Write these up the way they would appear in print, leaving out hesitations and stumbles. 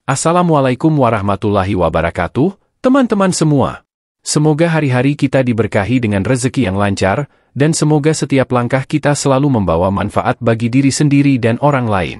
Assalamualaikum warahmatullahi wabarakatuh, teman-teman semua. Semoga hari-hari kita diberkahi dengan rezeki yang lancar, dan semoga setiap langkah kita selalu membawa manfaat bagi diri sendiri dan orang lain.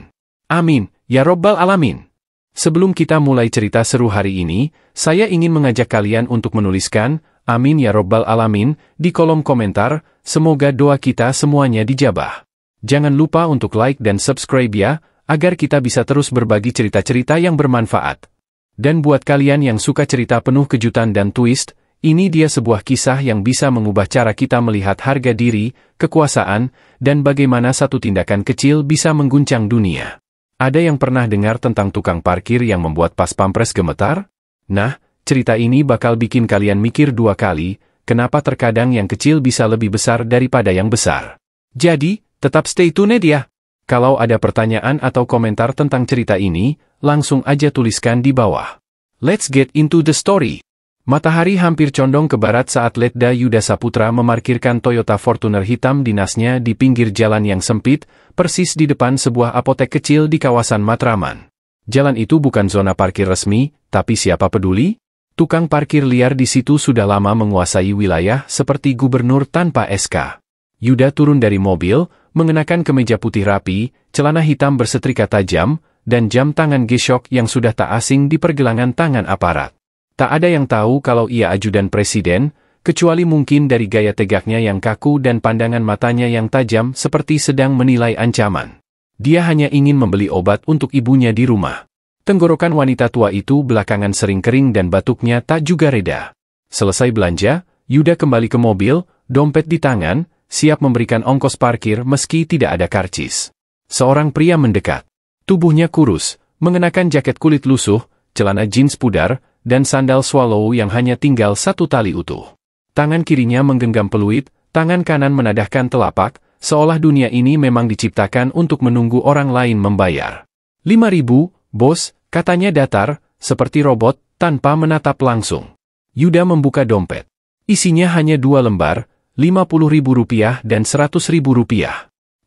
Amin, ya Robbal Alamin. Sebelum kita mulai cerita seru hari ini, saya ingin mengajak kalian untuk menuliskan, Amin ya Robbal Alamin, di kolom komentar, semoga doa kita semuanya dijabah. Jangan lupa untuk like dan subscribe ya, agar kita bisa terus berbagi cerita-cerita yang bermanfaat. Dan buat kalian yang suka cerita penuh kejutan dan twist, ini dia sebuah kisah yang bisa mengubah cara kita melihat harga diri, kekuasaan, dan bagaimana satu tindakan kecil bisa mengguncang dunia. Ada yang pernah dengar tentang tukang parkir yang membuat pas pampres gemetar? Nah, cerita ini bakal bikin kalian mikir dua kali, kenapa terkadang yang kecil bisa lebih besar daripada yang besar. Jadi, tetap stay tune ya! Kalau ada pertanyaan atau komentar tentang cerita ini, langsung aja tuliskan di bawah. Let's get into the story. Matahari hampir condong ke barat saat Letda Yuda Saputra memarkirkan Toyota Fortuner hitam dinasnya di pinggir jalan yang sempit, persis di depan sebuah apotek kecil di kawasan Matraman. Jalan itu bukan zona parkir resmi, tapi siapa peduli? Tukang parkir liar di situ sudah lama menguasai wilayah seperti gubernur tanpa SK. Yuda turun dari mobil, mengenakan kemeja putih rapi, celana hitam bersetrika tajam, dan jam tangan G-Shock yang sudah tak asing di pergelangan tangan aparat. Tak ada yang tahu kalau ia ajudan presiden, kecuali mungkin dari gaya tegaknya yang kaku dan pandangan matanya yang tajam seperti sedang menilai ancaman. Dia hanya ingin membeli obat untuk ibunya di rumah. Tenggorokan wanita tua itu belakangan sering kering dan batuknya tak juga reda. Selesai belanja, Yuda kembali ke mobil, dompet di tangan, siap memberikan ongkos parkir meski tidak ada karcis. Seorang pria mendekat. Tubuhnya kurus, mengenakan jaket kulit lusuh, celana jeans pudar, dan sandal swallow yang hanya tinggal satu tali utuh. Tangan kirinya menggenggam peluit, tangan kanan menadahkan telapak, seolah dunia ini memang diciptakan untuk menunggu orang lain membayar. 5.000, bos, katanya datar, seperti robot, tanpa menatap langsung. Yuda membuka dompet. Isinya hanya 2 lembar, Rp50.000 dan Rp100.000.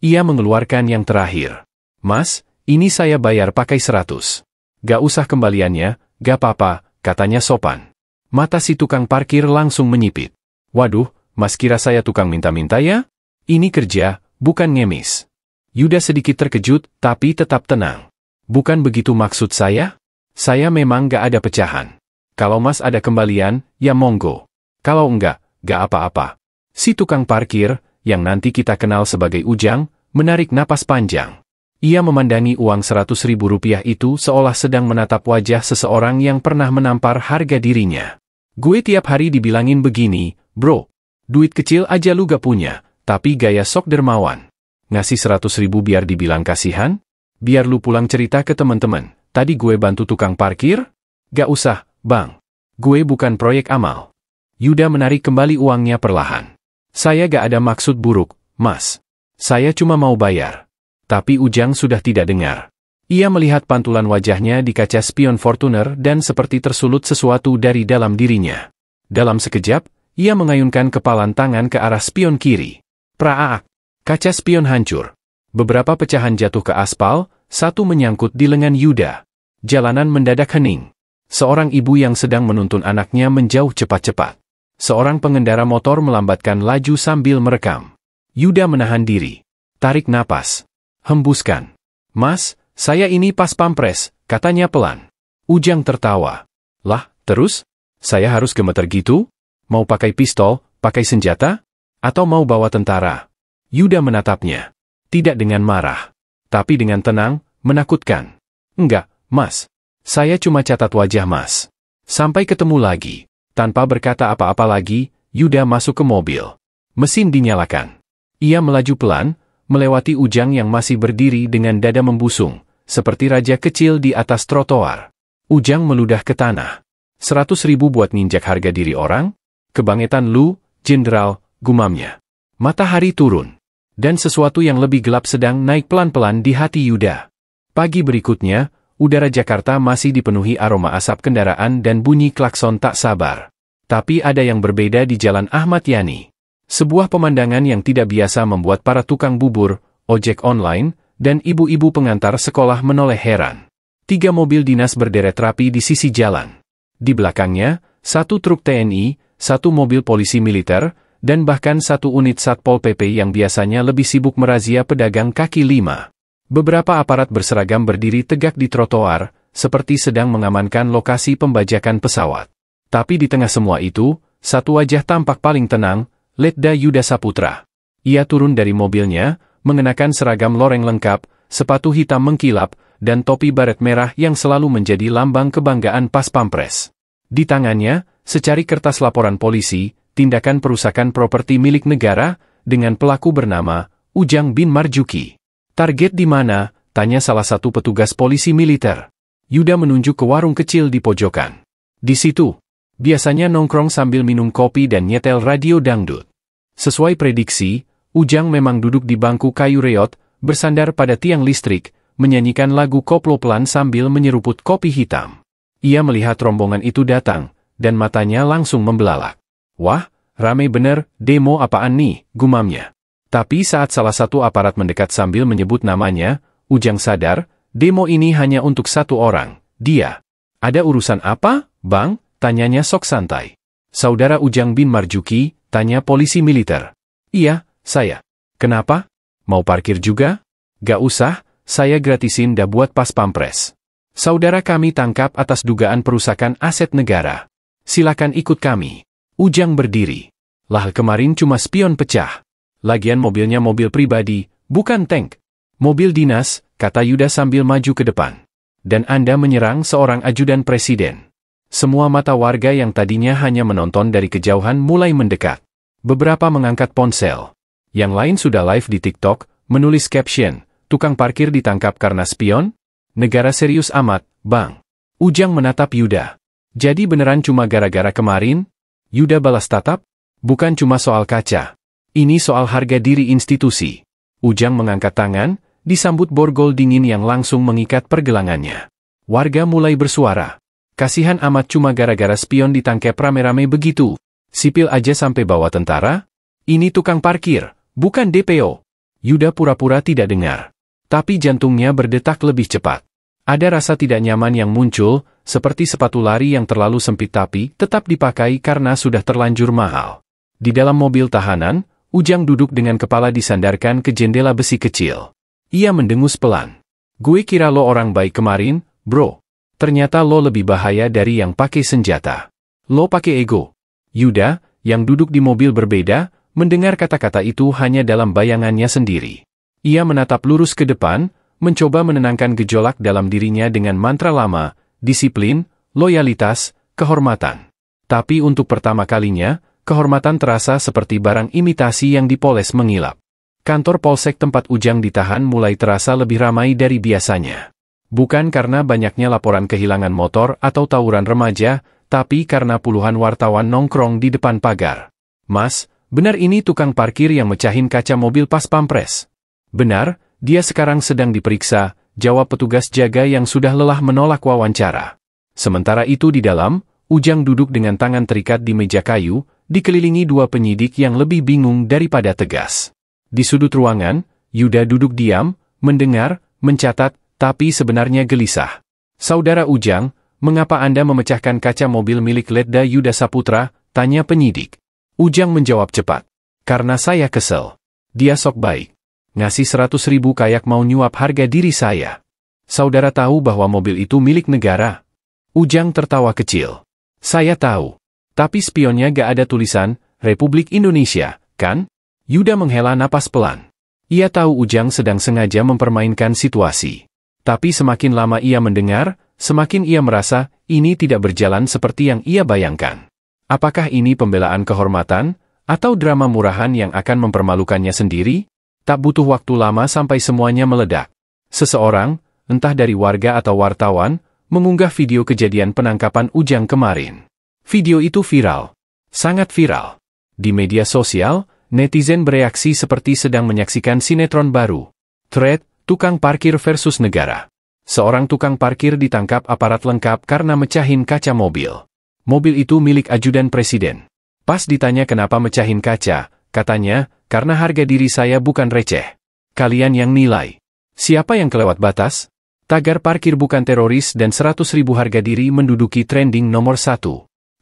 Ia mengeluarkan yang terakhir. Mas, ini saya bayar pakai 100. Gak usah kembaliannya, gak apa-apa, katanya sopan. Mata si tukang parkir langsung menyipit. Waduh, mas kira saya tukang minta-minta ya? Ini kerja, bukan ngemis. Yuda sedikit terkejut, tapi tetap tenang. Bukan begitu maksud saya? Saya memang gak ada pecahan. Kalau mas ada kembalian, ya monggo. Kalau enggak, gak apa-apa. Si tukang parkir, yang nanti kita kenal sebagai Ujang, menarik napas panjang. Ia memandangi uang Rp100.000 itu seolah sedang menatap wajah seseorang yang pernah menampar harga dirinya. Gue tiap hari dibilangin begini, bro. Duit kecil aja lu gak punya, tapi gaya sok dermawan. Ngasih 100.000 biar dibilang kasihan? Biar lu pulang cerita ke teman-teman, tadi gue bantu tukang parkir? Gak usah, bang. Gue bukan proyek amal. Yuda menarik kembali uangnya perlahan. Saya gak ada maksud buruk, mas. Saya cuma mau bayar. Tapi Ujang sudah tidak dengar. Ia melihat pantulan wajahnya di kaca spion Fortuner dan seperti tersulut sesuatu dari dalam dirinya. Dalam sekejap, ia mengayunkan kepalan tangan ke arah spion kiri. Praak! Kaca spion hancur. Beberapa pecahan jatuh ke aspal, satu menyangkut di lengan Yuda. Jalanan mendadak hening. Seorang ibu yang sedang menuntun anaknya menjauh cepat-cepat. Seorang pengendara motor melambatkan laju sambil merekam. Yuda menahan diri. Tarik napas. Hembuskan. Mas, saya ini pas pampres, katanya pelan. Ujang tertawa. Lah, terus? Saya harus gemeter gitu? Mau pakai pistol, pakai senjata? Atau mau bawa tentara? Yuda menatapnya. Tidak dengan marah. Tapi dengan tenang, menakutkan. Enggak, mas. Saya cuma catat wajah mas. Sampai ketemu lagi. Tanpa berkata apa-apa lagi, Yuda masuk ke mobil. Mesin dinyalakan. Ia melaju pelan, melewati Ujang yang masih berdiri dengan dada membusung, seperti raja kecil di atas trotoar. Ujang meludah ke tanah. 100.000 buat ninjak harga diri orang? Kebangetan lu, jenderal, gumamnya. Matahari turun. Dan sesuatu yang lebih gelap sedang naik pelan-pelan di hati Yuda. Pagi berikutnya, udara Jakarta masih dipenuhi aroma asap kendaraan dan bunyi klakson tak sabar. Tapi ada yang berbeda di Jalan Ahmad Yani. Sebuah pemandangan yang tidak biasa membuat para tukang bubur, ojek online, dan ibu-ibu pengantar sekolah menoleh heran. 3 mobil dinas berderet rapi di sisi jalan. Di belakangnya, 1 truk TNI, 1 mobil polisi militer, dan bahkan 1 unit Satpol PP yang biasanya lebih sibuk merazia pedagang kaki lima. Beberapa aparat berseragam berdiri tegak di trotoar, seperti sedang mengamankan lokasi pembajakan pesawat. Tapi di tengah semua itu, satu wajah tampak paling tenang, Letda Yuda Saputra. Ia turun dari mobilnya, mengenakan seragam loreng lengkap, sepatu hitam mengkilap, dan topi baret merah yang selalu menjadi lambang kebanggaan Pas Pampres. Di tangannya, secari kertas laporan polisi, tindakan perusakan properti milik negara, dengan pelaku bernama Ujang bin Marjuki. Target di mana? Tanya salah satu petugas polisi militer. Yuda menunjuk ke warung kecil di pojokan. Di situ, biasanya nongkrong sambil minum kopi dan nyetel radio dangdut. Sesuai prediksi, Ujang memang duduk di bangku kayu reot, bersandar pada tiang listrik, menyanyikan lagu koplo pelan sambil menyeruput kopi hitam. Ia melihat rombongan itu datang, dan matanya langsung membelalak. Wah, rame bener, demo apaan nih, gumamnya. Tapi saat salah satu aparat mendekat sambil menyebut namanya, Ujang sadar, demo ini hanya untuk 1 orang, dia. Ada urusan apa, Bang? Tanyanya sok santai. Saudara Ujang bin Marjuki, tanya polisi militer. Iya, saya. Kenapa? Mau parkir juga? Gak usah, saya gratisin dah buat Pas Pampres. Saudara kami tangkap atas dugaan perusakan aset negara. Silakan ikut kami. Ujang berdiri. Lah kemarin cuma spion pecah. Lagian mobilnya mobil pribadi, bukan tank. Mobil dinas, kata Yuda sambil maju ke depan. Dan Anda menyerang seorang ajudan presiden. Semua mata warga yang tadinya hanya menonton dari kejauhan mulai mendekat. Beberapa mengangkat ponsel. Yang lain sudah live di TikTok, menulis caption, tukang parkir ditangkap karena spion? Negara serius amat, Bang. Ujang menatap Yuda. Jadi beneran cuma gara-gara kemarin? Yuda balas tatap. Bukan cuma soal kaca. Ini soal harga diri institusi. Ujang mengangkat tangan, disambut borgol dingin yang langsung mengikat pergelangannya. Warga mulai bersuara. Kasihan amat cuma gara-gara spion ditangkap rame-rame begitu. Sipil aja sampai bawa tentara? Ini tukang parkir, bukan DPO. Yuda pura-pura tidak dengar. Tapi jantungnya berdetak lebih cepat. Ada rasa tidak nyaman yang muncul, seperti sepatu lari yang terlalu sempit tapi tetap dipakai karena sudah terlanjur mahal. Di dalam mobil tahanan, Ujang duduk dengan kepala disandarkan ke jendela besi kecil. Ia mendengus pelan. Gue kira lo orang baik kemarin, bro. Ternyata lo lebih bahaya dari yang pakai senjata. Lo pakai ego. Yuda, yang duduk di mobil berbeda, mendengar kata-kata itu hanya dalam bayangannya sendiri. Ia menatap lurus ke depan, mencoba menenangkan gejolak dalam dirinya dengan mantra lama, disiplin, loyalitas, kehormatan. Tapi untuk pertama kalinya, kehormatan terasa seperti barang imitasi yang dipoles mengilap. Kantor Polsek tempat Ujang ditahan mulai terasa lebih ramai dari biasanya. Bukan karena banyaknya laporan kehilangan motor atau tawuran remaja, tapi karena puluhan wartawan nongkrong di depan pagar. Mas, benar ini tukang parkir yang mecahin kaca mobil Pas Pampres? Benar, dia sekarang sedang diperiksa, jawab petugas jaga yang sudah lelah menolak wawancara. Sementara itu di dalam, Ujang duduk dengan tangan terikat di meja kayu, dikelilingi 2 penyidik yang lebih bingung daripada tegas. Di sudut ruangan, Yuda duduk diam, mendengar, mencatat, tapi sebenarnya gelisah. Saudara Ujang, mengapa Anda memecahkan kaca mobil milik Letda Yuda Saputra? Tanya penyidik. Ujang menjawab cepat. Karena saya kesel. Dia sok baik. Ngasih 100.000 kayak mau nyuap harga diri saya. Saudara tahu bahwa mobil itu milik negara? Ujang tertawa kecil. Saya tahu. Tapi spionnya gak ada tulisan, Republik Indonesia, kan? Yuda menghela napas pelan. Ia tahu Ujang sedang sengaja mempermainkan situasi. Tapi semakin lama ia mendengar, semakin ia merasa, ini tidak berjalan seperti yang ia bayangkan. Apakah ini pembelaan kehormatan, atau drama murahan yang akan mempermalukannya sendiri? Tak butuh waktu lama sampai semuanya meledak. Seseorang, entah dari warga atau wartawan, mengunggah video kejadian penangkapan Ujang kemarin. Video itu viral. Sangat viral. Di media sosial, netizen bereaksi seperti sedang menyaksikan sinetron baru. Thread, tukang parkir versus negara. Seorang tukang parkir ditangkap aparat lengkap karena mecahin kaca mobil. Mobil itu milik ajudan presiden. Pas ditanya kenapa mecahin kaca, katanya, karena harga diri saya bukan receh. Kalian yang nilai. Siapa yang kelewat batas? Tagar parkir bukan teroris dan 100.000 harga diri menduduki trending nomor 1.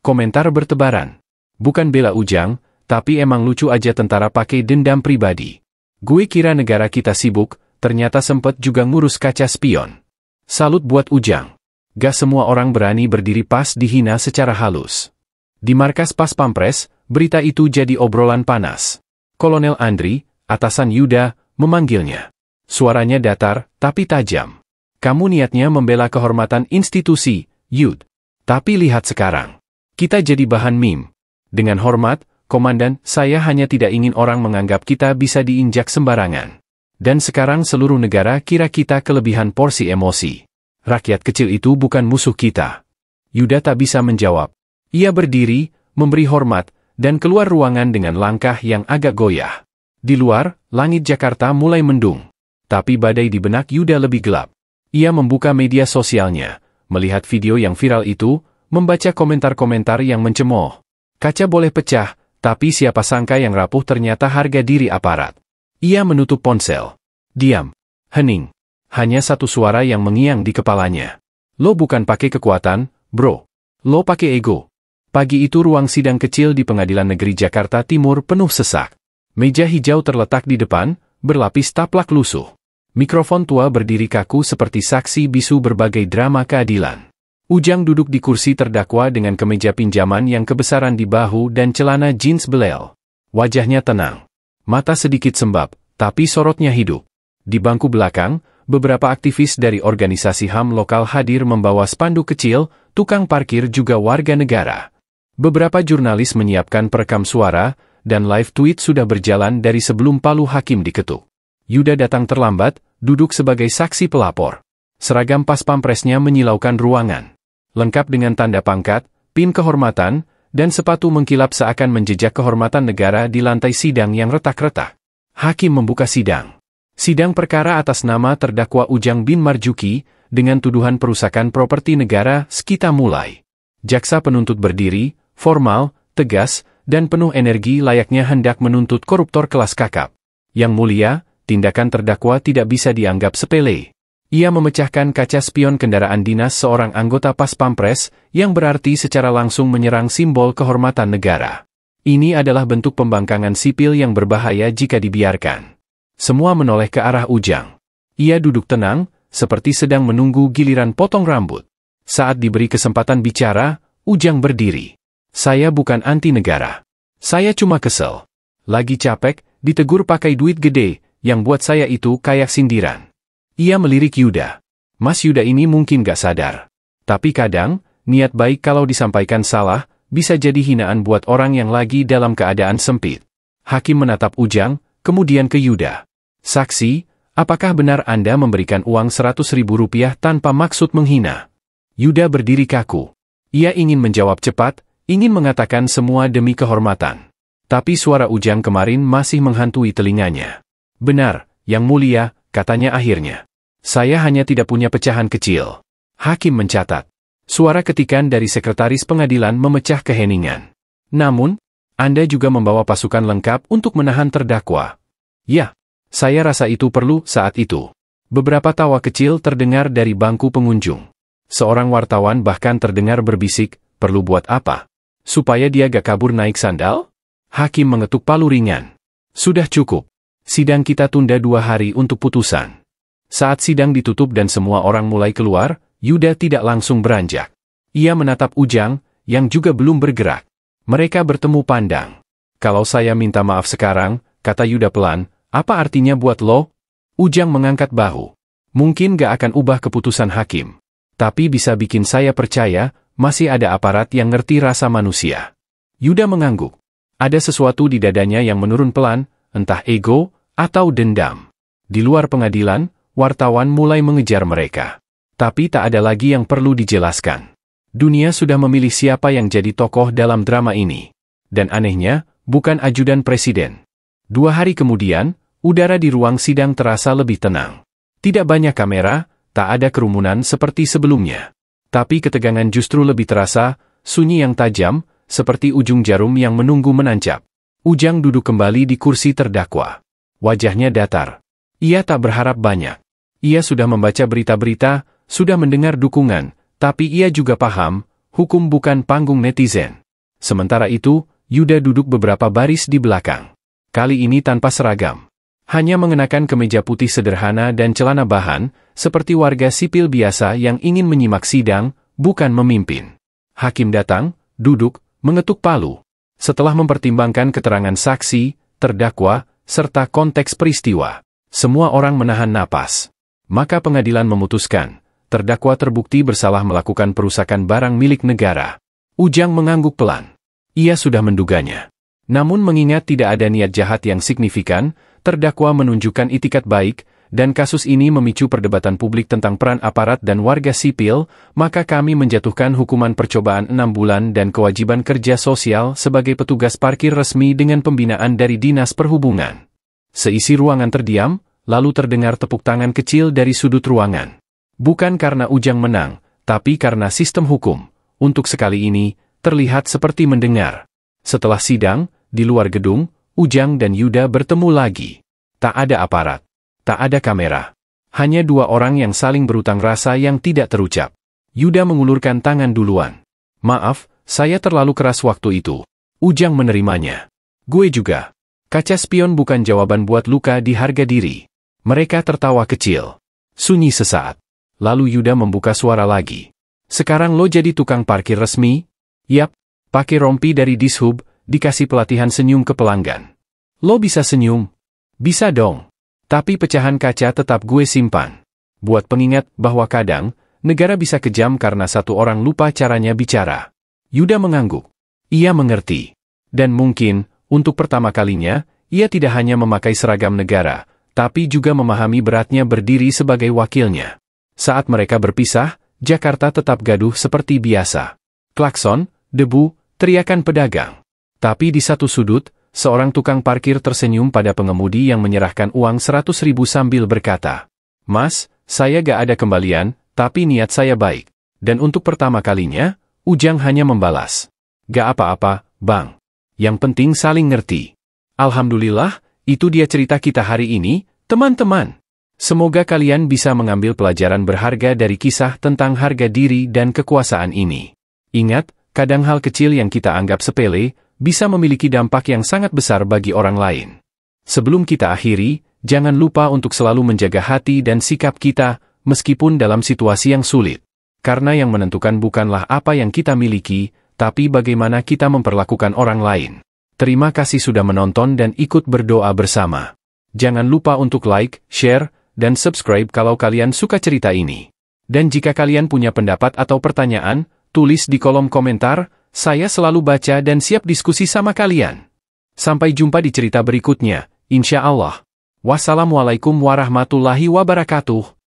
Komentar bertebaran. Bukan bela Ujang, tapi emang lucu aja tentara pakai dendam pribadi. Gue kira negara kita sibuk, ternyata sempet juga ngurus kaca spion. Salut buat Ujang. Gak semua orang berani berdiri pas dihina secara halus. Di markas Pas Pampres, berita itu jadi obrolan panas. Kolonel Andri, atasan Yuda, memanggilnya. Suaranya datar, tapi tajam. Kamu niatnya membela kehormatan institusi, Yud. Tapi lihat sekarang. Kita jadi bahan meme. Dengan hormat, Komandan, saya hanya tidak ingin orang menganggap kita bisa diinjak sembarangan. Dan sekarang seluruh negara kira kita kelebihan porsi emosi. Rakyat kecil itu bukan musuh kita. Yuda tak bisa menjawab. Ia berdiri, memberi hormat, dan keluar ruangan dengan langkah yang agak goyah. Di luar, langit Jakarta mulai mendung. Tapi badai di benak Yuda lebih gelap. Ia membuka media sosialnya, melihat video yang viral itu, membaca komentar-komentar yang mencemooh. Kaca boleh pecah, tapi siapa sangka yang rapuh ternyata harga diri aparat. Ia menutup ponsel. Diam. Hening. Hanya satu suara yang mengiang di kepalanya. Lo bukan pakai kekuatan, bro. Lo pakai ego. Pagi itu ruang sidang kecil di Pengadilan Negeri Jakarta Timur penuh sesak. Meja hijau terletak di depan, berlapis taplak lusuh. Mikrofon tua berdiri kaku seperti saksi bisu berbagai drama keadilan. Ujang duduk di kursi terdakwa dengan kemeja pinjaman yang kebesaran di bahu dan celana jeans belel. Wajahnya tenang. Mata sedikit sembab, tapi sorotnya hidup. Di bangku belakang, beberapa aktivis dari organisasi HAM lokal hadir membawa spanduk kecil, tukang parkir juga warga negara. Beberapa jurnalis menyiapkan perekam suara, dan live tweet sudah berjalan dari sebelum palu hakim diketuk. Yuda datang terlambat, duduk sebagai saksi pelapor. Seragam Pas Pampresnya menyilaukan ruangan. Lengkap dengan tanda pangkat, pin kehormatan, dan sepatu mengkilap seakan menjejak kehormatan negara di lantai sidang yang retak-retak. Hakim membuka sidang. Sidang perkara atas nama terdakwa Ujang bin Marjuki, dengan tuduhan perusakan properti negara, kita mulai. Jaksa penuntut berdiri, formal, tegas, dan penuh energi layaknya hendak menuntut koruptor kelas kakap. Yang mulia, tindakan terdakwa tidak bisa dianggap sepele. Ia memecahkan kaca spion kendaraan dinas seorang anggota Pas Pampres, yang berarti secara langsung menyerang simbol kehormatan negara. Ini adalah bentuk pembangkangan sipil yang berbahaya jika dibiarkan. Semua menoleh ke arah Ujang. Ia duduk tenang, seperti sedang menunggu giliran potong rambut. Saat diberi kesempatan bicara, Ujang berdiri. Saya bukan anti negara. Saya cuma kesel. Lagi capek, ditegur pakai duit gede, yang buat saya itu kayak sindiran. Ia melirik Yuda. Mas Yuda ini mungkin gak sadar. Tapi kadang, niat baik kalau disampaikan salah, bisa jadi hinaan buat orang yang lagi dalam keadaan sempit. Hakim menatap Ujang, kemudian ke Yuda. Saksi, apakah benar Anda memberikan uang 100.000 rupiah tanpa maksud menghina? Yuda berdiri kaku. Ia ingin menjawab cepat, ingin mengatakan semua demi kehormatan. Tapi suara Ujang kemarin masih menghantui telinganya. Benar, Yang Mulia, katanya akhirnya. Saya hanya tidak punya pecahan kecil. Hakim mencatat. Suara ketikan dari sekretaris pengadilan memecah keheningan. Namun, Anda juga membawa pasukan lengkap untuk menahan terdakwa. Ya, saya rasa itu perlu saat itu. Beberapa tawa kecil terdengar dari bangku pengunjung. Seorang wartawan bahkan terdengar berbisik, perlu buat apa? Supaya dia gak kabur naik sandal? Hakim mengetuk palu ringan. Sudah cukup. Sidang kita tunda 2 hari untuk putusan. Saat sidang ditutup dan semua orang mulai keluar, Yuda tidak langsung beranjak. Ia menatap Ujang, yang juga belum bergerak. Mereka bertemu pandang. Kalau saya minta maaf sekarang, kata Yuda pelan, apa artinya buat lo? Ujang mengangkat bahu. Mungkin gak akan ubah keputusan hakim. Tapi bisa bikin saya percaya, masih ada aparat yang ngerti rasa manusia. Yuda mengangguk. Ada sesuatu di dadanya yang menurun pelan, entah ego, atau dendam. Di luar pengadilan, wartawan mulai mengejar mereka. Tapi tak ada lagi yang perlu dijelaskan. Dunia sudah memilih siapa yang jadi tokoh dalam drama ini. Dan anehnya, bukan ajudan presiden. 2 hari kemudian, udara di ruang sidang terasa lebih tenang. Tidak banyak kamera, tak ada kerumunan seperti sebelumnya. Tapi ketegangan justru lebih terasa, sunyi yang tajam, seperti ujung jarum yang menunggu menancap. Ujang duduk kembali di kursi terdakwa. Wajahnya datar. Ia tak berharap banyak. Ia sudah membaca berita-berita, sudah mendengar dukungan, tapi ia juga paham, hukum bukan panggung netizen. Sementara itu, Yuda duduk beberapa baris di belakang. Kali ini tanpa seragam. Hanya mengenakan kemeja putih sederhana dan celana bahan, seperti warga sipil biasa yang ingin menyimak sidang, bukan memimpin. Hakim datang, duduk, mengetuk palu. Setelah mempertimbangkan keterangan saksi, terdakwa, serta konteks peristiwa, semua orang menahan napas. Maka pengadilan memutuskan, terdakwa terbukti bersalah melakukan perusakan barang milik negara. Ujang mengangguk pelan. Ia sudah menduganya. Namun mengingat tidak ada niat jahat yang signifikan, terdakwa menunjukkan itikat baik, dan kasus ini memicu perdebatan publik tentang peran aparat dan warga sipil, maka kami menjatuhkan hukuman percobaan 6 bulan dan kewajiban kerja sosial sebagai petugas parkir resmi dengan pembinaan dari Dinas Perhubungan. Seisi ruangan terdiam, lalu terdengar tepuk tangan kecil dari sudut ruangan. Bukan karena Ujang menang, tapi karena sistem hukum, untuk sekali ini, terlihat seperti mendengar. Setelah sidang, di luar gedung, Ujang dan Yuda bertemu lagi. Tak ada aparat. Tak ada kamera. Hanya dua orang yang saling berutang rasa yang tidak terucap. Yuda mengulurkan tangan duluan. Maaf, saya terlalu keras waktu itu. Ujang menerimanya. Gue juga. Kaca spion bukan jawaban buat luka di harga diri. Mereka tertawa kecil. Sunyi sesaat. Lalu Yuda membuka suara lagi. Sekarang lo jadi tukang parkir resmi? Yap, pakai rompi dari Dishub, dikasih pelatihan senyum ke pelanggan. Lo bisa senyum? Bisa dong. Tapi pecahan kaca tetap gue simpan. Buat pengingat bahwa kadang, negara bisa kejam karena satu orang lupa caranya bicara. Yuda mengangguk. Ia mengerti. Dan mungkin, untuk pertama kalinya, ia tidak hanya memakai seragam negara, tapi juga memahami beratnya berdiri sebagai wakilnya. Saat mereka berpisah, Jakarta tetap gaduh seperti biasa. Klakson, debu, teriakan pedagang. Tapi di satu sudut, seorang tukang parkir tersenyum pada pengemudi yang menyerahkan uang 100.000 sambil berkata, "Mas, saya gak ada kembalian, tapi niat saya baik." Dan untuk pertama kalinya, Ujang hanya membalas, "Gak apa-apa, Bang. Yang penting saling ngerti." Alhamdulillah, itu dia cerita kita hari ini, teman-teman. Semoga kalian bisa mengambil pelajaran berharga dari kisah tentang harga diri dan kekuasaan ini. Ingat, kadang hal kecil yang kita anggap sepele, bisa memiliki dampak yang sangat besar bagi orang lain. Sebelum kita akhiri, jangan lupa untuk selalu menjaga hati dan sikap kita, meskipun dalam situasi yang sulit. Karena yang menentukan bukanlah apa yang kita miliki, tapi bagaimana kita memperlakukan orang lain. Terima kasih sudah menonton dan ikut berdoa bersama. Jangan lupa untuk like, share, dan subscribe kalau kalian suka cerita ini. Dan jika kalian punya pendapat atau pertanyaan, tulis di kolom komentar. Saya selalu baca dan siap diskusi sama kalian. Sampai jumpa di cerita berikutnya, insya Allah. Wassalamualaikum warahmatullahi wabarakatuh.